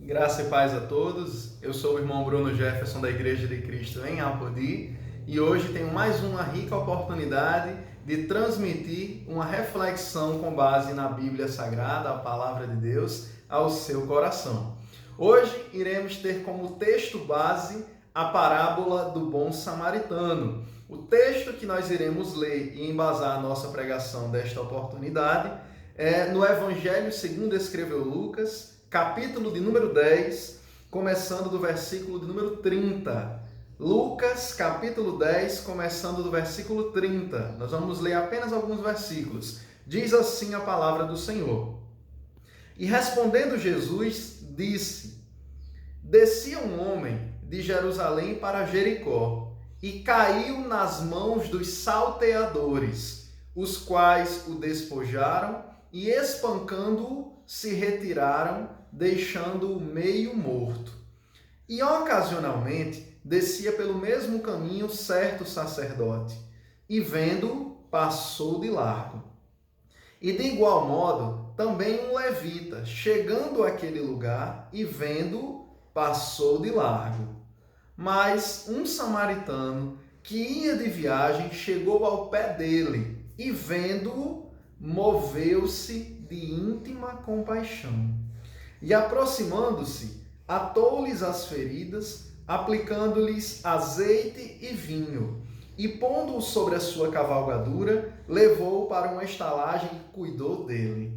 Graça e paz a todos. Eu sou o irmão Bruno Jefferson da Igreja de Cristo em Apodi e hoje tenho mais uma rica oportunidade de transmitir uma reflexão com base na Bíblia Sagrada, a Palavra de Deus, ao seu coração. Hoje iremos ter como texto base a parábola do bom samaritano. O texto que nós iremos ler e embasar a nossa pregação desta oportunidade é no Evangelho segundo escreveu Lucas, capítulo de número 10, começando do versículo de número 30. Lucas, capítulo 10, começando do versículo 30. Nós vamos ler apenas alguns versículos. Diz assim a palavra do Senhor. E respondendo Jesus, disse: Descia um homem de Jerusalém para Jericó, e caiu nas mãos dos salteadores, os quais o despojaram e, espancando-o, se retiraram, deixando-o meio morto. E ocasionalmente descia pelo mesmo caminho certo sacerdote, e vendo-o, passou de largo. E de igual modo, também um levita, chegando àquele lugar e vendo-o, passou de largo. Mas um samaritano que ia de viagem chegou ao pé dele e, vendo-o, moveu-se de íntima compaixão. E aproximando-se, atou-lhes as feridas, aplicando-lhes azeite e vinho, e pondo-o sobre a sua cavalgadura, levou-o para uma estalagem e cuidou dele.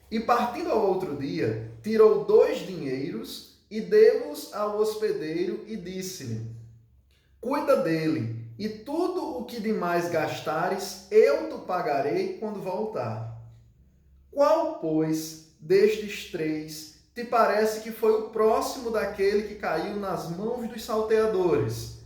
E partindo ao outro dia, tirou 2 dinheiros e deu-os ao hospedeiro e disse-lhe: Cuida dele, e tudo o que demais gastares, eu te pagarei quando voltar. Qual, pois, destes 3 te parece que foi o próximo daquele que caiu nas mãos dos salteadores?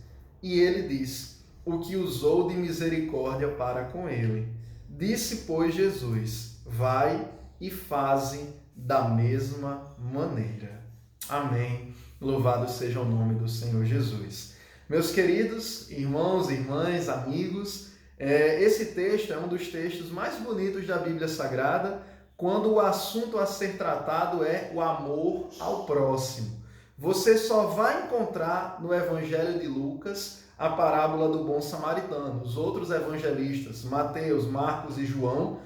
E ele disse: O que usou de misericórdia para com ele. Disse, pois, Jesus: Vai e faze da mesma maneira. Amém. Louvado seja o nome do Senhor Jesus. Meus queridos irmãos, irmãs, amigos, esse texto é um dos textos mais bonitos da Bíblia Sagrada, quando o assunto a ser tratado é o amor ao próximo. Você só vai encontrar no Evangelho de Lucas a parábola do bom samaritano. Os outros evangelistas, Mateus, Marcos e João,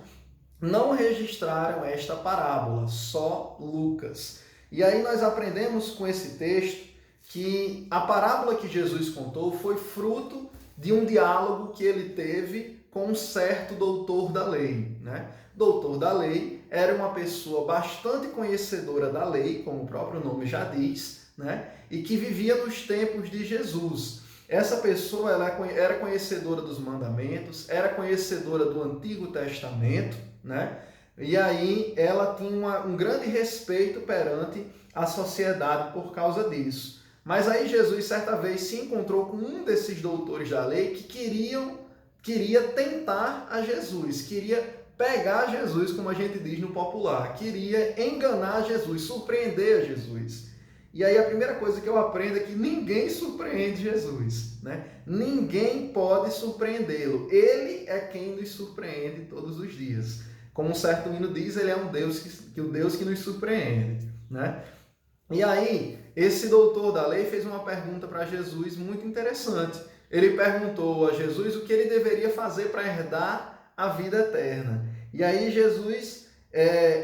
não registraram esta parábola, só Lucas. E aí nós aprendemos com esse texto que a parábola que Jesus contou foi fruto de um diálogo que ele teve com um certo doutor da lei, né? Doutor da lei era uma pessoa bastante conhecedora da lei, como o próprio nome já diz, né? E que vivia nos tempos de Jesus. Essa pessoa ela era conhecedora dos mandamentos, era conhecedora do Antigo Testamento, né? E aí ela tinha um grande respeito perante a sociedade por causa disso. Mas aí Jesus, certa vez, se encontrou com um desses doutores da lei que queria tentar a Jesus, queria pegar Jesus, como a gente diz no popular, queria enganar Jesus, surpreender a Jesus. E aí a primeira coisa que eu aprendo é que ninguém surpreende Jesus, né? Ninguém pode surpreendê-lo. Ele é quem nos surpreende todos os dias. Como um certo hino diz, ele é um Deus o Deus que nos surpreende, né? E aí, esse doutor da lei fez uma pergunta para Jesus muito interessante. Ele perguntou a Jesus o que ele deveria fazer para herdar a vida eterna. E aí Jesus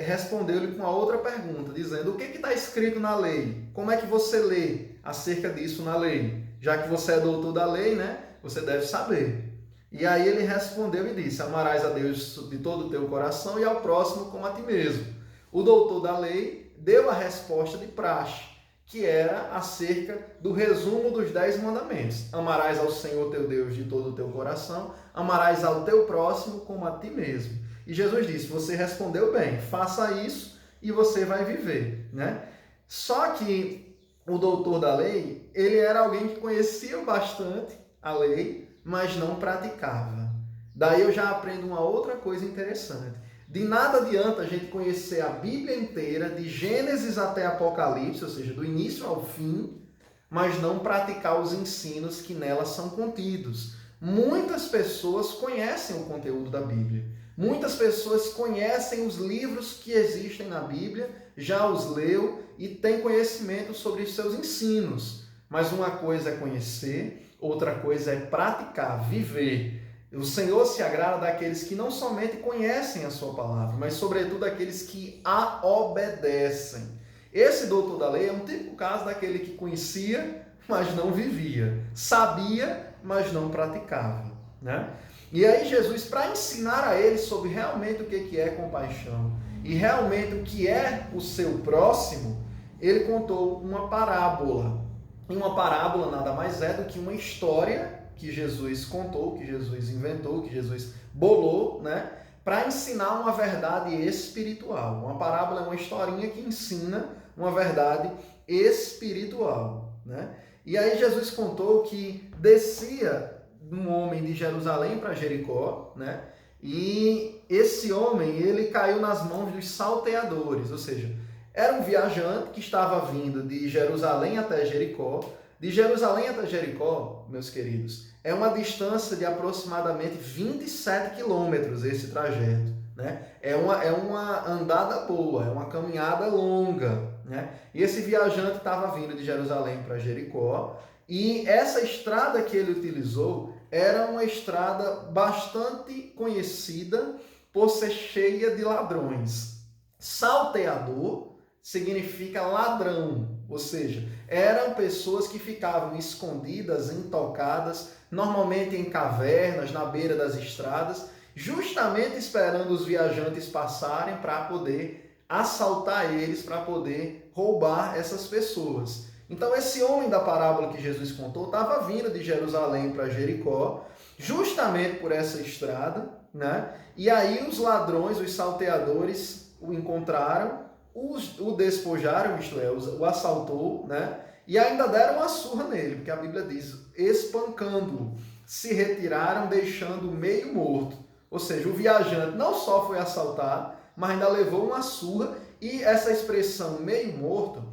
respondeu-lhe com uma outra pergunta, dizendo: o que está escrito na lei? Como é que você lê acerca disso na lei? Já que você é doutor da lei, né? Você deve saber. E aí ele respondeu e disse: amarás a Deus de todo o teu coração e ao próximo como a ti mesmo. O doutor da lei deu a resposta de praxe, que era acerca do resumo dos 10 mandamentos. Amarás ao Senhor teu Deus de todo o teu coração, amarás ao teu próximo como a ti mesmo. E Jesus disse: você respondeu bem, faça isso e você vai viver, né? Só que o doutor da lei, ele era alguém que conhecia bastante a lei, mas não praticava. Daí eu já aprendo uma outra coisa interessante. De nada adianta a gente conhecer a Bíblia inteira, de Gênesis até Apocalipse, ou seja, do início ao fim, mas não praticar os ensinos que nela são contidos. Muitas pessoas conhecem o conteúdo da Bíblia. Muitas pessoas conhecem os livros que existem na Bíblia, já os leu e tem conhecimento sobre os seus ensinos. Mas uma coisa é conhecer, outra coisa é praticar, viver. O Senhor se agrada daqueles que não somente conhecem a sua palavra, mas sobretudo daqueles que a obedecem. Esse doutor da lei é um típico caso daquele que conhecia, mas não vivia. Sabia, mas não praticava, né? E aí Jesus, para ensinar a eles sobre realmente o que é compaixão e realmente o que é o seu próximo, ele contou uma parábola. E uma parábola nada mais é do que uma história que Jesus contou, que Jesus inventou, que Jesus bolou, né? Para ensinar uma verdade espiritual. Uma parábola é uma historinha que ensina uma verdade espiritual, né? E aí Jesus contou que descia um homem de Jerusalém para Jericó, né? E esse homem, ele caiu nas mãos dos salteadores, ou seja, era um viajante que estava vindo de Jerusalém até Jericó. De Jerusalém até Jericó, meus queridos, é uma distância de aproximadamente 27 quilômetros esse trajeto, né? É uma andada boa, é uma caminhada longa, né? E esse viajante estava vindo de Jerusalém para Jericó e essa estrada que ele utilizou era uma estrada bastante conhecida por ser cheia de ladrões. Salteador significa ladrão, ou seja, eram pessoas que ficavam escondidas, intocadas, normalmente em cavernas, na beira das estradas, justamente esperando os viajantes passarem para poder assaltar eles, para poder roubar essas pessoas. Então esse homem da parábola que Jesus contou estava vindo de Jerusalém para Jericó, justamente por essa estrada, né? E aí os ladrões, os salteadores o encontraram, o despojaram, isto é, o assaltou, né? E ainda deram uma surra nele, porque a Bíblia diz, espancando-o, se retiraram deixando meio morto. Ou seja, o viajante não só foi assaltado, mas ainda levou uma surra, e essa expressão meio morto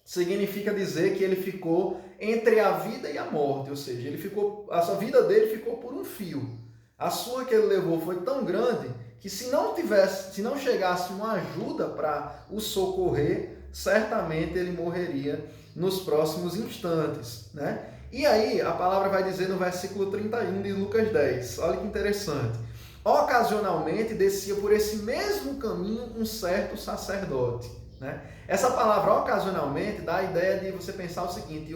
significa dizer que ele ficou entre a vida e a morte, ou seja, a sua vida dele ficou por um fio. A surra que ele levou foi tão grande que se não chegasse uma ajuda para o socorrer, certamente ele morreria nos próximos instantes, né? E aí a palavra vai dizer no versículo 31 de Lucas 10, olha que interessante. Ocasionalmente descia por esse mesmo caminho um certo sacerdote, né? Essa palavra ocasionalmente dá a ideia de você pensar o seguinte,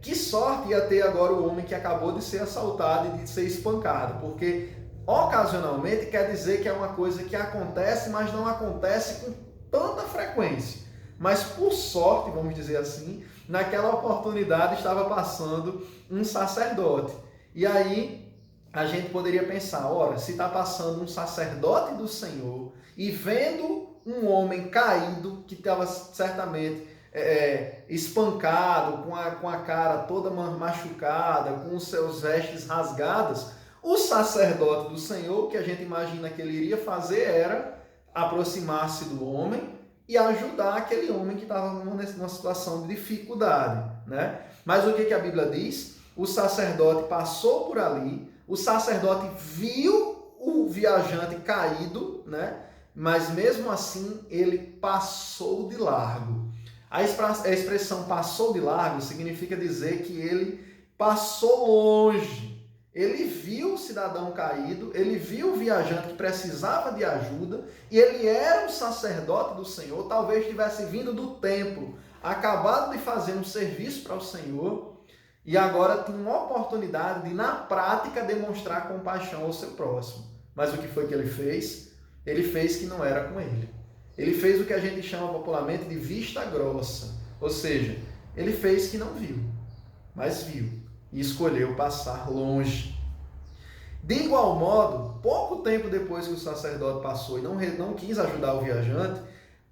que sorte ia ter agora o homem que acabou de ser assaltado e de ser espancado, porque ocasionalmente quer dizer que é uma coisa que acontece, mas não acontece com tanta frequência. Mas por sorte, vamos dizer assim, naquela oportunidade estava passando um sacerdote. E aí a gente poderia pensar, ora, se está passando um sacerdote do Senhor e vendo um homem caído que estava certamente espancado, com a cara toda machucada, com os seus vestes rasgadas, o sacerdote do Senhor, que a gente imagina que ele iria fazer, era aproximar-se do homem e ajudar aquele homem que estava numa situação de dificuldade, né? Mas o que a Bíblia diz? O sacerdote passou por ali, o sacerdote viu o viajante caído, né? Mas mesmo assim ele passou de largo. A expressão passou de largo significa dizer que ele passou longe. Ele viu o cidadão caído, ele viu o viajante que precisava de ajuda, e ele era um sacerdote do Senhor, talvez tivesse vindo do templo, acabado de fazer um serviço para o Senhor, e agora tinha uma oportunidade de, na prática, demonstrar compaixão ao seu próximo. Mas o que foi que ele fez? Ele fez que não era com ele. Ele fez o que a gente chama popularmente de vista grossa, ou seja, ele fez que não viu, mas viu. E escolheu passar longe. De igual modo, pouco tempo depois que o sacerdote passou e não quis ajudar o viajante,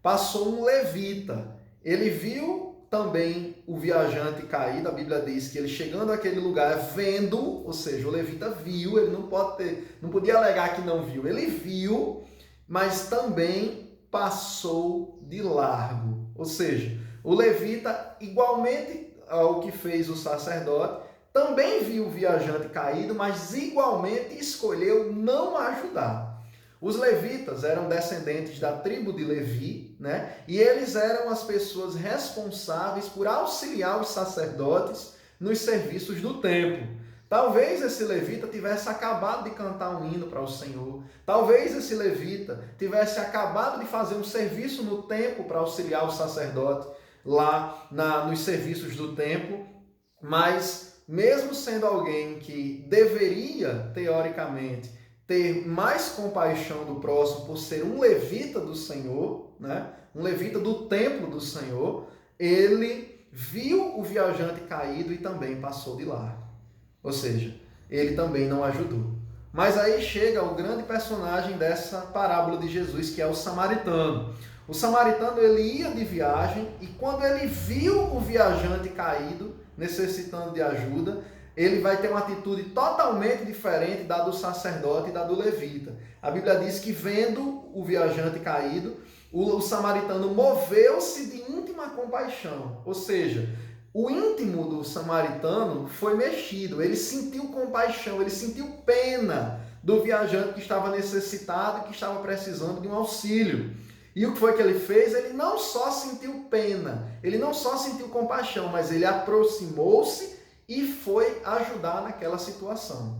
passou um levita. Ele viu também o viajante caído, a Bíblia diz que ele chegando àquele lugar vendo, ou seja, o levita viu, ele não podia alegar que não viu, ele viu, mas também passou de largo. Ou seja, o levita, igualmente ao que fez o sacerdote, também viu o viajante caído, mas igualmente escolheu não ajudar. Os levitas eram descendentes da tribo de Levi, né? E eles eram as pessoas responsáveis por auxiliar os sacerdotes nos serviços do templo. Talvez esse levita tivesse acabado de cantar um hino para o Senhor. Talvez esse levita tivesse acabado de fazer um serviço no templo para auxiliar o sacerdote lá nos serviços do templo. Mas, mesmo sendo alguém que deveria, teoricamente, ter mais compaixão do próximo por ser um levita do Senhor, né? Um levita do templo do Senhor, ele viu o viajante caído e também passou de largo. Ou seja, ele também não ajudou. Mas aí chega o grande personagem dessa parábola de Jesus, que é o samaritano. O samaritano, ele ia de viagem e quando ele viu o viajante caído, necessitando de ajuda, ele vai ter uma atitude totalmente diferente da do sacerdote e da do levita. A Bíblia diz que, vendo o viajante caído, o samaritano moveu-se de íntima compaixão. Ou seja, o íntimo do samaritano foi mexido. Ele sentiu compaixão, ele sentiu pena do viajante que estava necessitado, que estava precisando de um auxílio. E o que foi que ele fez? Ele não só sentiu pena, ele não só sentiu compaixão, mas ele aproximou-se e foi ajudar naquela situação.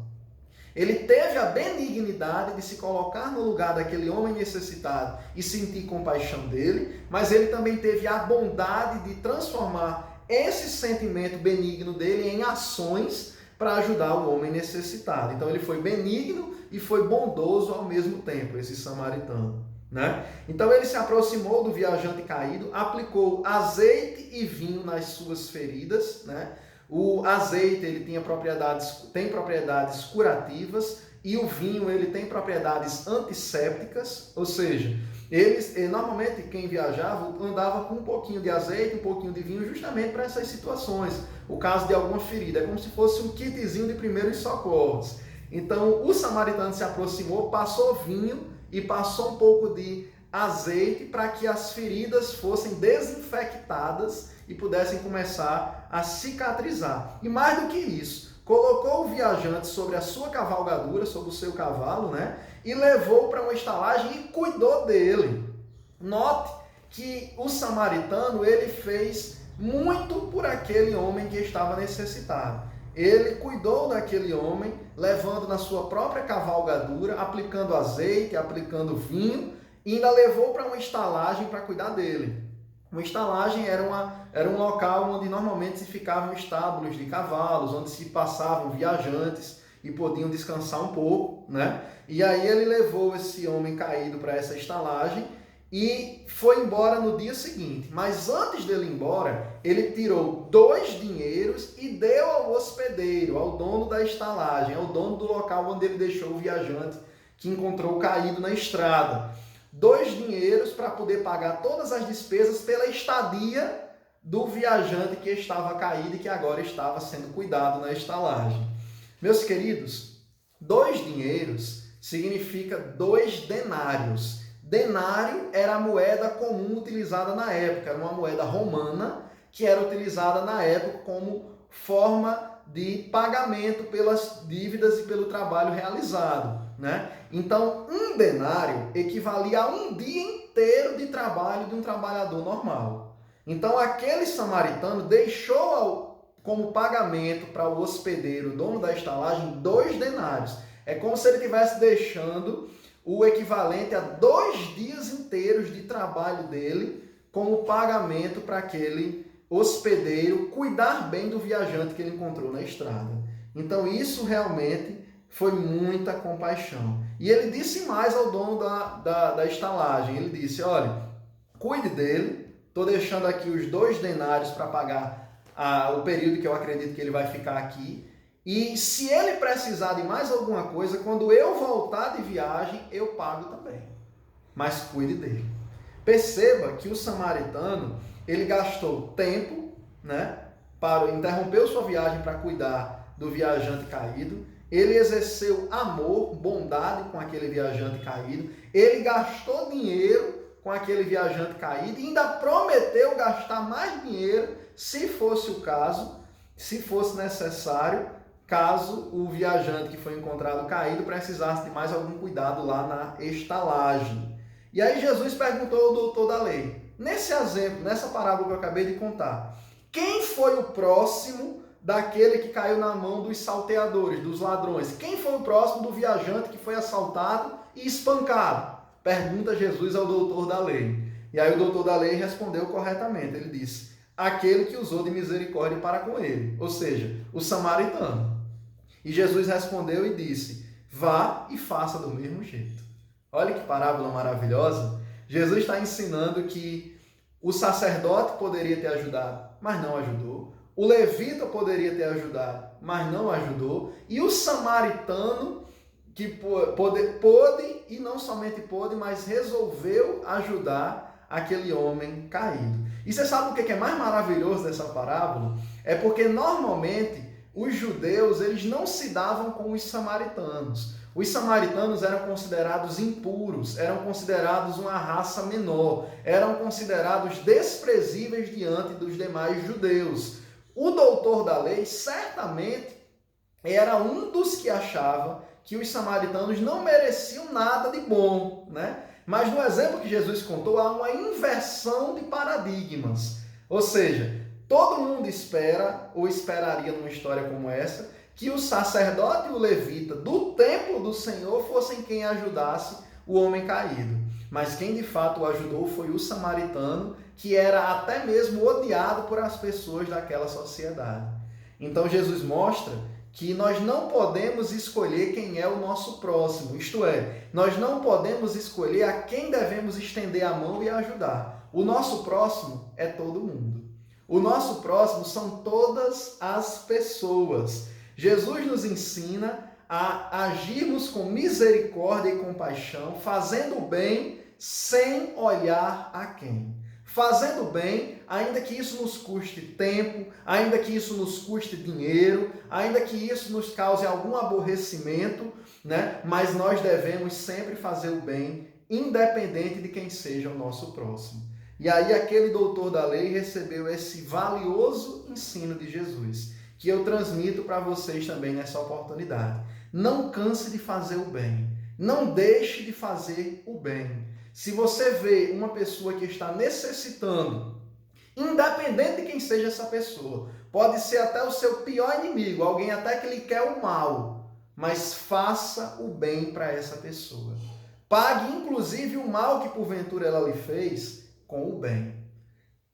Ele teve a benignidade de se colocar no lugar daquele homem necessitado e sentir compaixão dele, mas ele também teve a bondade de transformar esse sentimento benigno dele em ações para ajudar o homem necessitado. Então ele foi benigno e foi bondoso ao mesmo tempo, esse samaritano, né? Então ele se aproximou do viajante caído, aplicou azeite e vinho nas suas feridas, né? O azeite ele tem propriedades curativas e o vinho ele tem propriedades antissépticas, ou seja, normalmente quem viajava andava com um pouquinho de azeite, um pouquinho de vinho justamente para essas situações. O caso de alguma ferida, é como se fosse um kitzinho de primeiros socorros. Então o samaritano se aproximou, passou vinho e passou um pouco de azeite para que as feridas fossem desinfectadas e pudessem começar a cicatrizar. E mais do que isso, colocou o viajante sobre a sua cavalgadura, sobre o seu cavalo, né? E levou para uma estalagem e cuidou dele. Note que o samaritano, ele fez muito por aquele homem que estava necessitado. Ele cuidou daquele homem, levando na sua própria cavalgadura, aplicando azeite, aplicando vinho, e ainda levou para uma estalagem para cuidar dele. Uma estalagem era um local onde normalmente se ficavam estábulos de cavalos, onde se passavam viajantes e podiam descansar um pouco, né? E aí ele levou esse homem caído para essa estalagem e foi embora no dia seguinte. Mas antes dele ir embora, ele tirou 2 dinheiros e deu ao hospedeiro, ao dono da estalagem, ao dono do local onde ele deixou o viajante que encontrou caído na estrada. 2 dinheiros para poder pagar todas as despesas pela estadia do viajante que estava caído e que agora estava sendo cuidado na estalagem. Meus queridos, 2 dinheiros significa 2 denários. Denário era a moeda comum utilizada na época, era uma moeda romana que era utilizada na época como forma de pagamento pelas dívidas e pelo trabalho realizado, né? Então, um denário equivalia a um dia inteiro de trabalho de um trabalhador normal. Então, aquele samaritano deixou como pagamento para o hospedeiro, dono da estalagem, 2 denários. É como se ele estivesse deixando o equivalente a 2 dias inteiros de trabalho dele como pagamento para aquele hospedeiro cuidar bem do viajante que ele encontrou na estrada. Então isso realmente foi muita compaixão. E ele disse mais ao dono da estalagem, ele disse, olha, cuide dele, estou deixando aqui os 2 denários para pagar o período que eu acredito que ele vai ficar aqui, e se ele precisar de mais alguma coisa, quando eu voltar de viagem, eu pago também. Mas cuide dele. Perceba que o samaritano, ele gastou tempo, né, interrompeu sua viagem para cuidar do viajante caído, ele exerceu amor, bondade com aquele viajante caído, ele gastou dinheiro com aquele viajante caído e ainda prometeu gastar mais dinheiro, se fosse o caso, se fosse necessário, caso o viajante que foi encontrado caído precisasse de mais algum cuidado lá na estalagem. E aí Jesus perguntou ao doutor da lei, nesse exemplo, nessa parábola que eu acabei de contar, quem foi o próximo daquele que caiu na mão dos salteadores, dos ladrões? Quem foi o próximo do viajante que foi assaltado e espancado? Pergunta Jesus ao doutor da lei. E aí o doutor da lei respondeu corretamente. Ele disse, aquele que usou de misericórdia para com ele, ou seja, o samaritano. E Jesus respondeu e disse, vá e faça do mesmo jeito. Olha que parábola maravilhosa. Jesus está ensinando que o sacerdote poderia ter ajudado, mas não ajudou. O levita poderia ter ajudado, mas não ajudou. E o samaritano, que pôde, e não somente pôde, mas resolveu ajudar aquele homem caído. E você sabe o que é mais maravilhoso dessa parábola? É porque normalmente os judeus eles não se davam com os samaritanos. Os samaritanos eram considerados impuros, eram considerados uma raça menor, eram considerados desprezíveis diante dos demais judeus. O doutor da lei certamente era um dos que achava que os samaritanos não mereciam nada de bom, né? Mas no exemplo que Jesus contou, há uma inversão de paradigmas. Ou seja, todo mundo espera, ou esperaria numa história como essa, que o sacerdote e o levita do templo do Senhor fossem quem ajudasse o homem caído. Mas quem de fato o ajudou foi o samaritano, que era até mesmo odiado por as pessoas daquela sociedade. Então Jesus mostra que nós não podemos escolher quem é o nosso próximo, isto é, nós não podemos escolher a quem devemos estender a mão e ajudar. O nosso próximo é todo mundo. O nosso próximo são todas as pessoas. Jesus nos ensina a agirmos com misericórdia e compaixão, fazendo o bem sem olhar a quem. Fazendo bem, ainda que isso nos custe tempo, ainda que isso nos custe dinheiro, ainda que isso nos cause algum aborrecimento, né? Mas nós devemos sempre fazer o bem, independente de quem seja o nosso próximo. E aí aquele doutor da lei recebeu esse valioso ensino de Jesus, que eu transmito para vocês também nessa oportunidade. Não canse de fazer o bem. Não deixe de fazer o bem. Se você vê uma pessoa que está necessitando, independente de quem seja essa pessoa, pode ser até o seu pior inimigo, alguém até que lhe quer o mal, mas faça o bem para essa pessoa. Pague inclusive o mal que porventura ela lhe fez com o bem.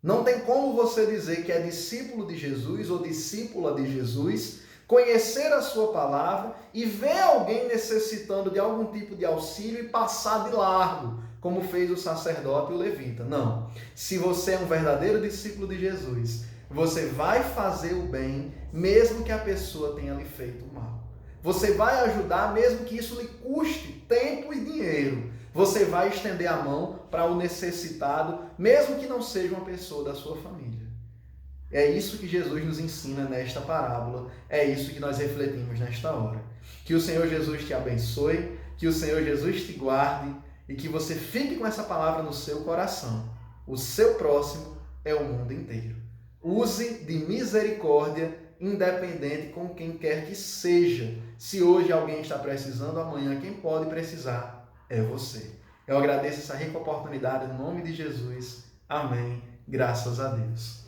Não tem como você dizer que é discípulo de Jesus ou discípula de Jesus, conhecer a sua palavra e ver alguém necessitando de algum tipo de auxílio e passar de largo, como fez o sacerdote e o levita. Não. Se você é um verdadeiro discípulo de Jesus, você vai fazer o bem, mesmo que a pessoa tenha lhe feito o mal. Você vai ajudar, mesmo que isso lhe custe tempo e dinheiro. Você vai estender a mão para o necessitado, mesmo que não seja uma pessoa da sua família. É isso que Jesus nos ensina nesta parábola, é isso que nós refletimos nesta hora. Que o Senhor Jesus te abençoe, que o Senhor Jesus te guarde e que você fique com essa palavra no seu coração. O seu próximo é o mundo inteiro. Use de misericórdia, independente com quem quer que seja. Se hoje alguém está precisando, amanhã quem pode precisar é você. Eu agradeço essa rica oportunidade em nome de Jesus. Amém. Graças a Deus.